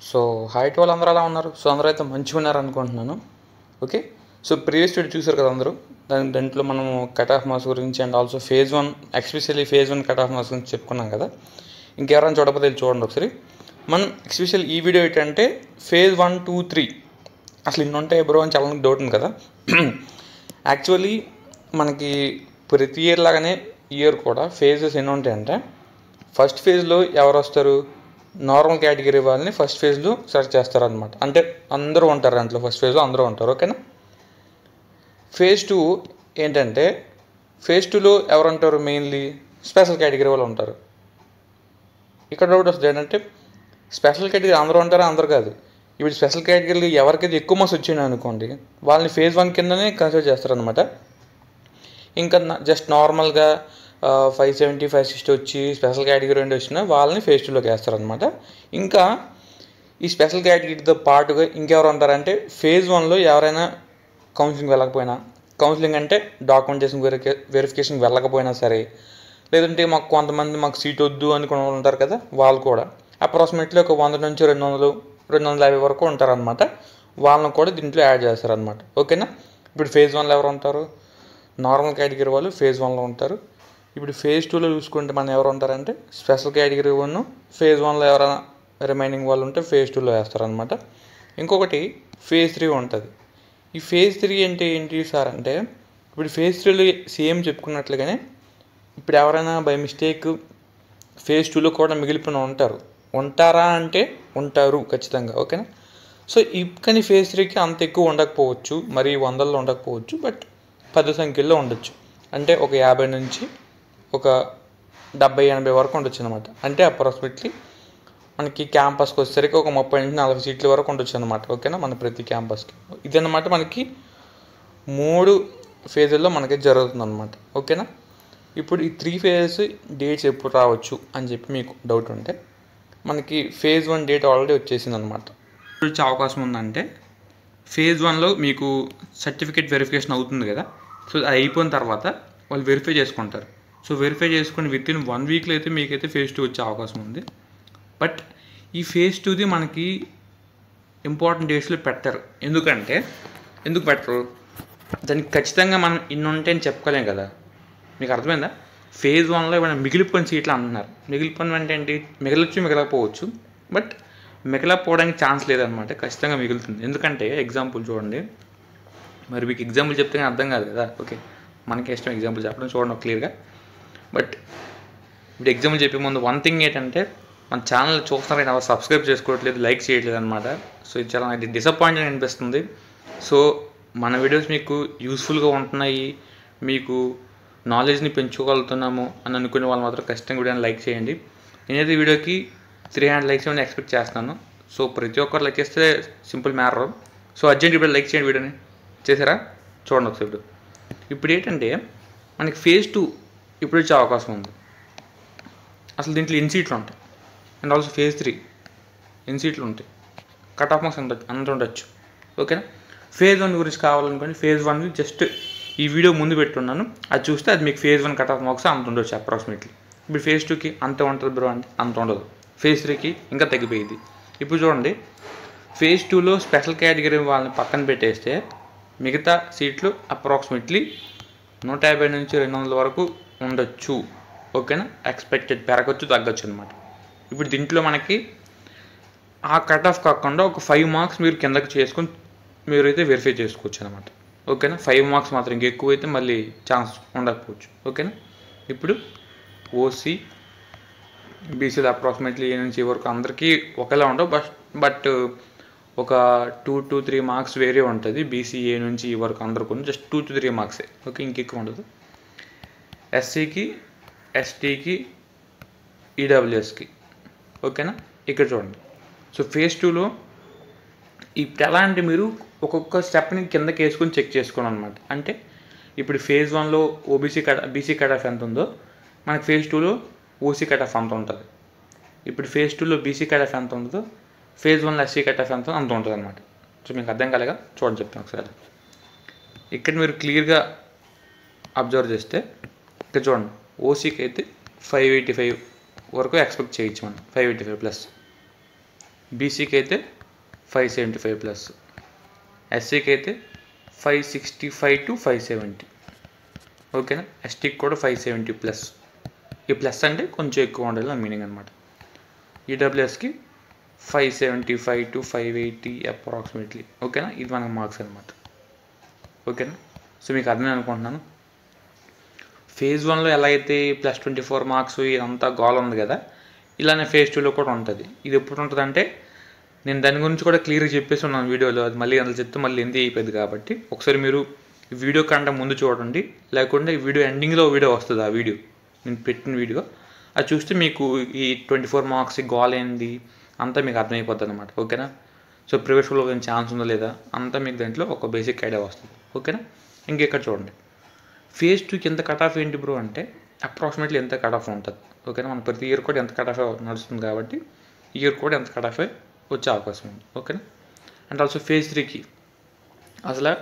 So hi to వాళ్ళందరూ ఎలా ఉన్నారు? సో అందరూ అయితే మంచిగా ఉన్నారు అనుకుంటున్నాను. ఓకే. సో ప్రీవియస్ వీడియో చూసారు కదా అందరూ. దాంట్లో మనము కట్ ఆఫ్ మార్క్స్ గురించి and also phase 1 especially phase 1 cut off marks గురించి చెప్పుకున్నాం కదా. ఇంకెవరైనా చూడకపోతే వెళ్ళి చూడండి ఒకసారి. మనం ఎస్పెషల్ ఈ వీడియో ఏంటంటే ఫేజ్ 1, 2, 3 అసలు ఇన్ని ఉంటాయి బ్రో అని చాలా డౌట్ ఉంది కదా. యాక్చువల్లీ మనకి ప్రతి ఇయర్ లాగానే ఇయర్ కూడా ఫేజెస్ ఎన్ని ఉంటాయంటే, ఫస్ట్ ఫేజ్లో ఎవరు వస్తారు, నార్మల్ కేటగిరీ వాళ్ళని ఫస్ట్ ఫేజ్లో సెలెక్ట్ చేస్తారనమాట. అంటే అందరూ ఉంటారు దాంట్లో, ఫస్ట్ ఫేజ్లో అందరూ ఉంటారు. ఓకేనా. ఫేజ్ 2 ఏంటంటే, ఫేజ్ 2లో ఎవరు ఉంటారు, మెయిన్లీ స్పెషల్ కేటగిరీ వాళ్ళు ఉంటారు. ఇక్కడ డౌట్ వస్తుంది ఏంటంటే, స్పెషల్ కేటగిరీ అందరూ ఉంటారా? అందరు కాదు. ఇప్పుడు స్పెషల్ కేటగిరీలో ఎవరికైతే ఎక్కువ మార్క్స్ వచ్చినాయి అనుకోండి, వాళ్ళని ఫేజ్ 1 కిందనే కన్సిడర్ చేస్తారనమాట. ఇంకా జస్ట్ నార్మల్గా 570, 560 వచ్చి స్పెషల్ కేటగిరీ నుండి వచ్చినా వాళ్ళని ఫేజ్ 2లోకి వేస్తారనమాట. ఇంకా ఈ స్పెషల్ కేటగిరీతో పాటుగా ఇంకెవరు ఉంటారంటే, ఫేజ్ 1లో ఎవరైనా కౌన్సిలింగ్ వెళ్ళకపోయినా, కౌన్సిలింగ్ అంటే డాక్యుమెంటేషన్ వెరిఫికేషన్ వెళ్ళకపోయినా సరే, లేదంటే కొంతమంది మాకు సీట్ వద్దు అనుకున్న వాళ్ళు ఉంటారు కదా, వాళ్ళు కూడా అప్రాక్సిమేట్లీ ఒక 100 నుంచి 200, 250 వరకు ఉంటారనమాట. వాళ్ళని కూడా దీంట్లో యాడ్ చేస్తారనమాట. ఓకేనా. ఇప్పుడు ఫేజ్ 1లో ఎవరు ఉంటారు, నార్మల్ కేటగిరీ వాళ్ళు ఫేజ్ 1లో ఉంటారు. ఇప్పుడు ఫేజ్ 2లో చూసుకుంటే మనం ఎవరు ఉంటారంటే, స్పెషల్ కేటగిరీ 1 ఫేజ్ 1లో ఎవరైనా రిమైనింగ్ వాళ్ళు ఉంటే ఫేజ్ 2లో వేస్తారనమాట. ఇంకొకటి ఫేజ్ 3 ఉంటుంది. ఈ ఫేజ్ 3 అంటే ఏంటి సార్ అంటే, ఇప్పుడు ఫేజ్ 3లో సేమ్ చెప్పుకున్నట్లుగానే ఇప్పుడు ఎవరైనా బై మిస్టేక్ ఫేజ్ 2లో కూడా మిగిలిపోయిన ఉంటారా అంటే ఉంటారు ఖచ్చితంగా. ఓకేనా. సో కానీ ఫేజ్ 3కి అంత ఎక్కువ ఉండకపోవచ్చు, మరి 100లో ఉండకపోవచ్చు, బట్ పెద్ద సంఖ్యలో ఉండొచ్చు. అంటే ఒక 50 నుంచి ఒక 70-80 వరకు ఉండొచ్చు అనమాట. అంటే అప్రాక్సిమేట్లీ మనకి క్యాంపస్కి వచ్చేసరికి ఒక 30 నుంచి 40 సీట్ల వరకు ఉండొచ్చు అనమాట. ఓకేనా. మన ప్రతి క్యాంపస్కి ఇదన్నమాట మనకి 3 ఫేజుల్లో మనకి జరుగుతుంది అనమాట. ఓకేనా. ఇప్పుడు ఈ 3 ఫేజెస్ డేట్స్ ఎప్పుడు రావచ్చు అని చెప్పి మీకు డౌట్ ఉంటే, మనకి ఫేజ్ 1 డేట్ ఆల్రెడీ వచ్చేసింది అనమాట. ఇప్పుడు వచ్చే అవకాశం ఉందంటే, ఫేజ్ 1లో మీకు సర్టిఫికేట్ వెరిఫికేషన్ అవుతుంది కదా. సో అది అయిపోయిన తర్వాత వాళ్ళు వెరిఫై చేసుకుంటారు. సో వెరిఫై చేసుకుని వితిన్ 1 వీక్లో అయితే మీకైతే ఫేజ్ 2 వచ్చే అవకాశం ఉంది. బట్ ఈ ఫేజ్ 2ది మనకి ఇంపార్టెంట్ డేట్స్లో పెట్టరు. ఎందుకు పెట్టరు, దానికి ఖచ్చితంగా మనం ఇన్ని ఉంటాయని చెప్పుకోలేం కదా. మీకు అర్థమైందా? ఫేజ్ 1లో ఏమైనా మిగిలిపోయిన సీట్లు అంటున్నారు. మిగిలిపోయిన అంటే ఏంటి, మిగలకపోవచ్చు, బట్ మిగలకపోవడానికి ఛాన్స్ లేదనమాట. ఖచ్చితంగా మిగులుతుంది. ఎందుకంటే ఎగ్జాంపుల్ చూడండి, మరి మీకు ఎగ్జాంపుల్ చెప్తే అర్థం కాదు కదా. ఓకే, మనకి ఇష్టం ఎగ్జాంపుల్ చెప్పడం, చూడండి క్లియర్గా. బట్ ఇప్పుడు ఎగ్జాంపుల్ చెప్పే ముందు వన్ థింగ్ ఏంటంటే, మన ఛానల్ చూస్తున్నారైనా ఎవరు సబ్స్క్రైబ్ చేసుకోవట్లేదు, లైక్ చేయట్లేదు అనమాట. సో ఇది చాలా నాకు డిసప్పాయింటింగ్ అనిపిస్తుంది. సో మన వీడియోస్ మీకు యూస్ఫుల్గా ఉంటున్నాయి, మీకు నాలెడ్జ్ని పెంచుకోగలుగుతున్నాము అని అనుకునే వాళ్ళు మాత్రం ఖచ్చితంగా వీడియోని లైక్ చేయండి. నేనైతే వీడియోకి 300 లైక్స్ ఏమైనా ఎక్స్పెక్ట్ చేస్తున్నాను. సో ప్రతి ఒక్కరు లైక్ చేస్తే సింపుల్ మ్యాటర్. సో అర్జెంట్ ఇప్పుడు లైక్ చేయండి వీడియోని. చేసారా? చూడండి ఒకసారి. ఇప్పుడు ఏంటంటే మనకి ఫేజ్ 2 ఇప్పుడు వచ్చే అవకాశం ఉంది. అసలు దీంట్లో ఎన్ని సీట్లు ఉంటాయి, అండ్ ఆల్సో ఫేజ్ 3 ఎన్ని సీట్లు ఉంటాయి, కట్ ఆఫ్ మార్క్స్ అంత ఉండొచ్చు. ఓకేనా. ఫేజ్ 1 గురించి కావాలనుకోండి, ఫేజ్ 1 జస్ట్ ఈ వీడియో ముందు పెట్టున్నాను, అది చూస్తే అది మీకు ఫేజ్ 1 కట్ ఆఫ్ మార్క్స్ అంత ఉండొచ్చు అప్రాక్సిమేట్లీ. ఇప్పుడు ఫేజ్ 2కి అంత ఉంటుంది బ్రో అంటే అంత ఉండదు. ఫేజ్ 3కి ఇంకా తగ్గిపోయింది. ఇప్పుడు చూడండి, ఫేజ్ 2లో స్పెషల్ కేటగిరీ వాళ్ళని పక్కన పెట్టేస్తే మిగతా సీట్లు అప్రాక్సిమేట్లీ 150 నుంచి 200 వరకు ఉండొచ్చు. ఓకేనా. ఎక్స్పెక్టెడ్ పెరగచ్చు, తగ్గచ్చు అనమాట. ఇప్పుడు దీంట్లో మనకి ఆ కట్ ఆఫ్ కాకుండా ఒక 5 మార్క్స్ మీరు కిందకి చేసుకొని మీరైతే వెరిఫై చేసుకోవచ్చు అనమాట. ఓకేనా. 5 మార్క్స్ మాత్రం, ఇంకెక్కువ అయితే మళ్ళీ ఛాన్స్ ఉండకపోవచ్చు. ఓకేనా. ఇప్పుడు ఓసీ, బీసీలో అప్రాక్సిమేట్లీ ఏ నుంచి వరకు అందరికీ ఒకేలా ఉండవు, బట్ ఒక 2 to 3 మార్క్స్ వేరే ఉంటుంది. బీసీ ఏ నుంచి ఈ వరకు అందరికీ జస్ట్ 2 to 3 మార్క్సే. ఓకే, ఇంకెక్కువ ఉండదు. ఎస్సీకి, ఎస్టీకి, ఈడబ్ల్యూఎస్కి. ఓకేనా. ఇక్కడ చూడండి. సో ఫేజ్ 2లో ఇప్పుడు ఎలా అంటే, మీరు ఒక్కొక్క స్టెప్ని కిందకి వేసుకొని చెక్ చేసుకోండి అనమాట. అంటే ఇప్పుడు ఫేజ్ 1లో బీసీ కట్ ఆఫ్ ఎంత ఉందో, మనకి ఫేజ్ 2లో ఓసీ కట్ ఆఫ్ అంత ఉంటుంది. ఇప్పుడు ఫేజ్ 2లో బీసీ కట్ ఆఫ్ ఎంత ఉంటుందో, ఫేజ్ 1లో ఎస్సీ కట్ ఆఫ్ ఎంత అంత ఉంటుంది అనమాట. సో మీకు అర్థం కాలేగా, చూడండి చెప్తాను ఒకసారి. ఇక్కడ మీరు క్లియర్గా అబ్జర్వ్ చేస్తే ఇక్కడ చూడండి, ఓసీకి అయితే 585 వరకు ఎక్స్పెక్ట్ చేయొచ్చు మనం, 585+. బీసీకి అయితే 575 ప్లస్, ఎస్సీకి అయితే 565 to 570, ఓకేనా. ఎస్టీకి కూడా 570 ప్లస్. ఈ ప్లస్ అంటే కొంచెం ఎక్కువ ఉండాలి అని మీనింగ్ అనమాట. ఈడబ్ల్యూఎస్కి 575 to 580 అప్రాక్సిమేట్లీ, ఓకేనా. ఇది మనకు మార్క్స్ అనమాట, ఓకేనా. సో మీకు అర్థమే అనుకుంటున్నాను. ఫేజ్ 1లో ఎలా అయితే +24 మార్క్స్ ఇదంతా గోల్ ఉంది కదా, ఇలానే ఫేజ్ 2లో కూడా ఉంటుంది. ఇది ఎప్పుడు ఉంటుంది అంటే, నేను దాని గురించి కూడా క్లియర్గా చెప్పేసి ఉన్నాను వీడియోలో. అది మళ్ళీ అందులో చెప్తే మళ్ళీ ఎందు అయిపోయింది కాబట్టి ఒకసారి మీరు వీడియో కంటే ముందు చూడండి, లేకుంటే ఈ వీడియో ఎండింగ్లో వీడియో వస్తుంది. ఆ వీడియో నేను పెట్టిన వీడియో అది చూస్తే మీకు ఈ 24 మార్క్స్ గోల్ ఏంది అంతా మీకు అర్థమైపోతుంది అనమాట, ఓకేనా. సో ప్రైవేట్ స్కూల్లో ఛాన్స్ ఉందో లేదా అంతా మీకు దాంట్లో ఒక బేసిక్ ఐడియా వస్తుంది, ఓకేనా. ఇంకెక్కడ చూడండి, ఫేజ్ 2కి ఎంత కట్ ఆఫ్ ఏంటి బ్రో అంటే అప్రాక్సిమేట్లీ ఎంత కట్ ఆఫ్ ఉంటుంది, ఓకేనా. మన ప్రతి ఇయర్ కూడా ఎంత కట్ ఆఫ్ నడుస్తుంది కాబట్టి ఈ ఇయర్ కూడా ఎంత కట్ ఆఫ్ వచ్చే అవకాశం ఉంది, ఓకేనా. అండ్ ఆల్సో ఫేజ్ 3కి అసలు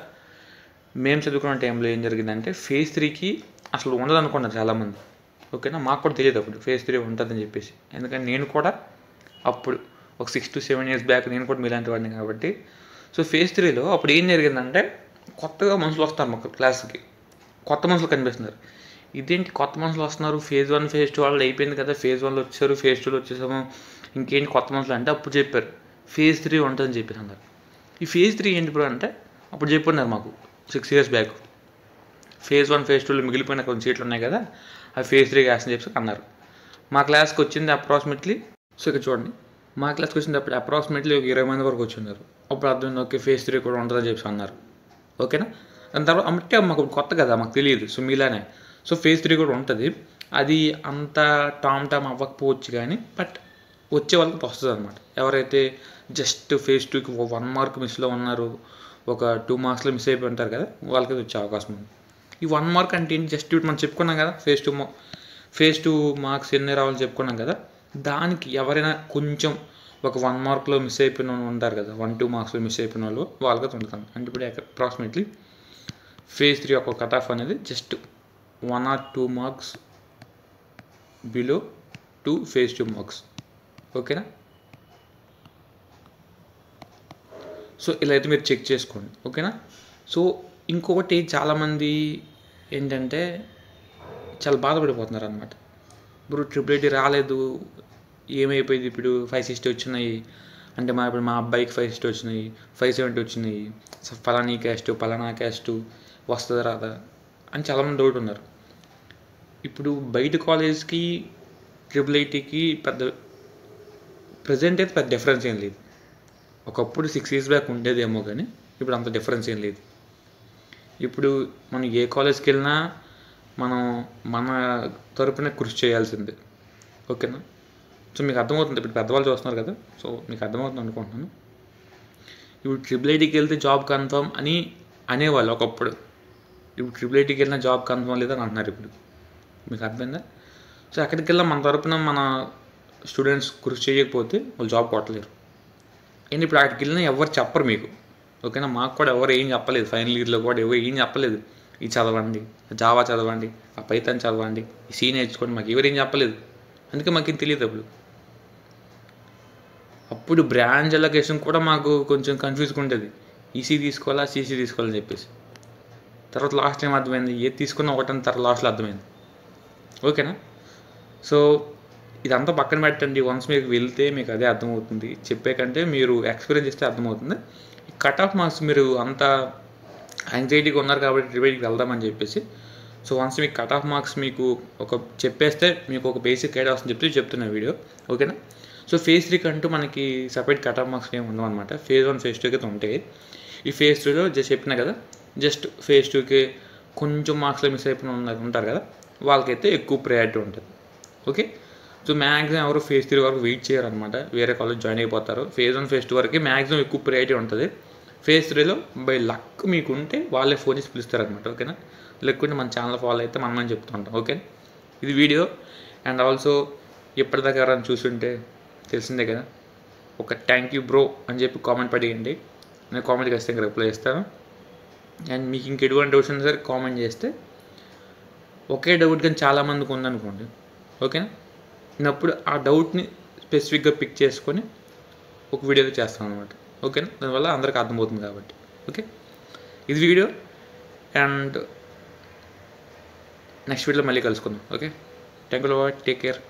మేము చదువుకున్న టైంలో ఏం జరిగిందంటే ఫేజ్ 3కి అసలు ఉండదు అనుకున్నారు చాలామంది, ఓకేనా. మాకు కూడా తెలియదు అప్పుడు ఫేజ్ 3 ఉంటుందని చెప్పేసి. ఎందుకంటే నేను కూడా అప్పుడు ఒక 6 to 7 years బ్యాక్ నేను కూడా మీలాంటి వాడిని కాబట్టి. సో ఫేజ్ 3లో అప్పుడు ఏం జరిగిందంటే కొత్తగా మనుషులు వస్తారు మాకు క్లాస్కి, కొత్త మనుషులు కనిపిస్తున్నారు. ఇదేంటి కొత్త మనుషులు వస్తున్నారు, ఫేజ్ 1 ఫేజ్ 2 వాళ్ళు అయిపోయింది కదా, ఫేజ్ 1లో వచ్చారు, ఫేజ్ 2లో వచ్చేసాము, ఇంకేంటి కొత్త మనుషులు అంటే అప్పుడు చెప్పారు ఫేజ్ 3 ఉంటుందని చెప్పేసి అన్నారు. ఈ ఫేజ్ 3 ఏంటి బ్రో అంటే అప్పుడు చెప్పున్నారు మాకు 6 years బ్యాక్, ఫేజ్ 1 ఫేజ్ 2లో మిగిలిపోయిన కొన్ని సీట్లు ఉన్నాయి కదా అవి ఫేజ్ 3 వేస్తని చెప్పి అన్నారు. మా క్లాస్కి వచ్చింది అప్రాక్సిమేట్లీ, సో ఇక్కడ చూడండి, మా క్లాస్కి వచ్చింది అప్పుడు అప్రాక్సిమేట్లీ ఒక 20 మంది వరకు వచ్చిన్నారు. అప్పుడు అర్థమైంది ఓకే ఫేజ్ 3 కూడా ఉంటుందని చెప్పి అన్నారు, ఓకేనా. దాని తర్వాత అంటే మాకు కొత్త కదా, మాకు తెలియదు. సో మీలానే సో ఫేజ్ 3 కూడా ఉంటుంది. అది అంత టామ్ అవ్వకపోవచ్చు కానీ బట్ వచ్చే వాళ్ళకి వస్తుంది అనమాట. ఎవరైతే జస్ట్ ఫేజ్ 2కి 1 మార్క్ మిస్లో ఉన్నారు, ఒక 2 మార్క్స్లో మిస్ అయిపోయి ఉంటారు కదా, వాళ్ళకి వచ్చే అవకాశం ఉంది. ఈ 1 మార్క్ అంటే ఏంటి, జస్ట్ ఇప్పుడు మనం చెప్పుకున్నాం కదా ఫేజ్ 2 మార్క్స్ ఎన్ని రావాలని చెప్పుకున్నాం కదా, దానికి ఎవరైనా కొంచెం ఒక 1 మార్క్లో మిస్ అయిపోయిన వాళ్ళు ఉంటారు కదా, 1-2 మార్క్స్లో మిస్ అయిపోయిన వాళ్ళు వాళ్ళకి ఉంటుంది. అంటే ఇప్పుడు అప్రాక్సిమేట్లీ ఫేజ్ 3 యొక్క కట్ ఆఫ్ అనేది just 1 or 2 marks below to phase 2 marks, ఓకేనా. సో ఇలా అయితే మీరు చెక్ చేసుకోండి, ఓకేనా. సో ఇంకొకటి చాలామంది ఏంటంటే చాలా బాధపడిపోతున్నారు అనమాట. ఇప్పుడు ట్రిపుల్ రాలేదు, ఏమైపోయింది ఇప్పుడు 560 వచ్చినాయి అంటే ఇప్పుడు మా అబ్బాయికి 560 వచ్చినాయి, 570 వచ్చినాయి, ఫలానా క్యాస్ట్ వస్తుందా రాదా అని చాలామంది డౌట్ ఉన్నారు. ఇప్పుడు బయట కాలేజ్కి ట్రిపుల్ ఐటీకి ప్రజెంట్ అయితే పెద్ద డిఫరెన్స్ ఏం లేదు. ఒకప్పుడు 6 years బ్యాక్ ఉండేదేమో కానీ ఇప్పుడు అంత డిఫరెన్స్ ఏం లేదు. ఇప్పుడు మనం ఏ కాలేజ్కి వెళ్ళినా మనం మన తరపున కృషి చేయాల్సిందే, ఓకేనా. సో మీకు అర్థమవుతుంది, ఇప్పుడు పెద్దవాళ్ళు చూస్తున్నారు కదా, సో మీకు అర్థమవుతుంది అనుకుంటున్నాను. ఇప్పుడు ట్రిపుల్ ఐటీకి వెళ్తే జాబ్ కన్ఫర్మ్ అని అనేవాళ్ళు ఒకప్పుడు, ఇప్పుడు ట్రిపుల్ ఐటీకి వెళ్ళినా జాబ్ కన్ఫర్మ్ లేదని అంటున్నారు ఇప్పుడు. మీకు అర్థమైందా. సో అక్కడికి వెళ్ళినా మన తరపున మన స్టూడెంట్స్ కృషి చేయకపోతే వాళ్ళు జాబ్ కొట్టలేరు. అండ్ ఇప్పుడు అక్కడికి వెళ్ళినా ఎవరు చెప్పరు మీకు, ఓకేనా. మాకు కూడా ఎవరు ఏం చెప్పలేదు, ఫైనల్ ఇయర్లో కూడా ఎవరు ఏం చెప్పలేదు, ఇది చదవండి, జావా చదవండి, ఆ పైథాన్ చదవండి, ఈ సి నేర్చుకోండి, మాకు ఎవరు ఏం చెప్పలేదు. అందుకే మాకేం తెలియదు. అప్పుడు బ్రాంచ్ అలొకేషన్ కూడా మాకు కొంచెం కన్ఫ్యూజ్గా ఉండేది, ఈసీ తీసుకోవాలా సిసి తీసుకోవాలని చెప్పేసి. తర్వాత లాస్ట్ టైం అర్థమైంది ఏది తీసుకున్నా ఒకటని, తర్వాత లాస్ట్లో అర్థమైంది, ఓకేనా. సో ఇదంతా పక్కన పెట్టండి, వన్స్ మీకు వెళ్తే మీకు అదే అర్థమవుతుంది. చెప్పే కంటే మీరు ఎక్స్పీరియన్స్ చేస్తే అర్థమవుతుంది. కట్ ఆఫ్ మార్క్స్ మీరు అంత యాంగ్జైటీగా ఉన్నారు కాబట్టి ట్రిపుల్కి వెళ్దామని చెప్పేసి. సో వన్స్ మీకు కట్ ఆఫ్ మార్క్స్ మీకు ఒక చెప్పేస్తే మీకు ఒక బేసిక్ ఐడియా వస్తుంది చెప్తున్నా వీడియో, ఓకేనా. సో ఫేజ్ 3 అంటూ మనకి సపరేట్ కట్ ఆఫ్ మార్క్స్ ఏమి ఉండవు అనమాట. ఫేజ్ 1 ఫేజ్ 2 అయితే ఉంటాయి. ఈ ఫేజ్ 2లో జస్ట్ చెప్పినా కదా, జస్ట్ ఫేజ్ 2కి కొంచెం మార్క్స్లో మిస్ అయిపోయిన ఉంటారు కదా, వాళ్ళకైతే ఎక్కువ ప్రయారిటీ ఉంటుంది, ఓకే. సో మ్యాక్సిమం ఎవరు ఫేజ్ 3 వరకు వెయిట్ చేయరు అనమాట, వేరే కాలేజ్ జాయిన్ అయిపోతారు. ఫేజ్ 1 ఫేజ్ 2 వరకు మ్యాక్సిమం ఎక్కువ ప్రయారిటీ ఉంటుంది. ఫేజ్ 3లో బై లక్ మీకు ఉంటే వాళ్ళే ఫోన్ చేసి పిలుస్తారు అనమాట, ఓకేనా. లేకుంటే మన ఛానల్ ఫాలో అయితే మనమని చెప్తూ ఉంటాం, ఓకే. ఇది వీడియో. అండ్ ఆల్సో ఎప్పటిదాకా ఎవరైనా చూస్తుంటే తెలిసిందే కదా, ఒక థ్యాంక్ యూ బ్రో అని చెప్పి కామెంట్ పడేయండి. నేను కామెంట్ ఖచ్చితంగా రిప్లై చేస్తాను. అండ్ మీకు ఇంకెటువంటి డౌట్స్ ఉన్నా సరే కామెంట్ చేస్తే, ఒకే డౌట్ కానీ చాలామందికి ఉందనుకోండి, ఓకేనా. నేను అప్పుడు ఆ డౌట్ని స్పెసిఫిక్గా పిక్ చేసుకొని ఒక వీడియోలో చేస్తాను అనమాట. ఓకేనా, దానివల్ల అందరికీ అర్థమవుతుంది కాబట్టి. ఓకే, ఇది వీడియో, అండ్ నెక్స్ట్ వీడియోలో మళ్ళీ కలుసుకుందాం. Okay, thank you, take care.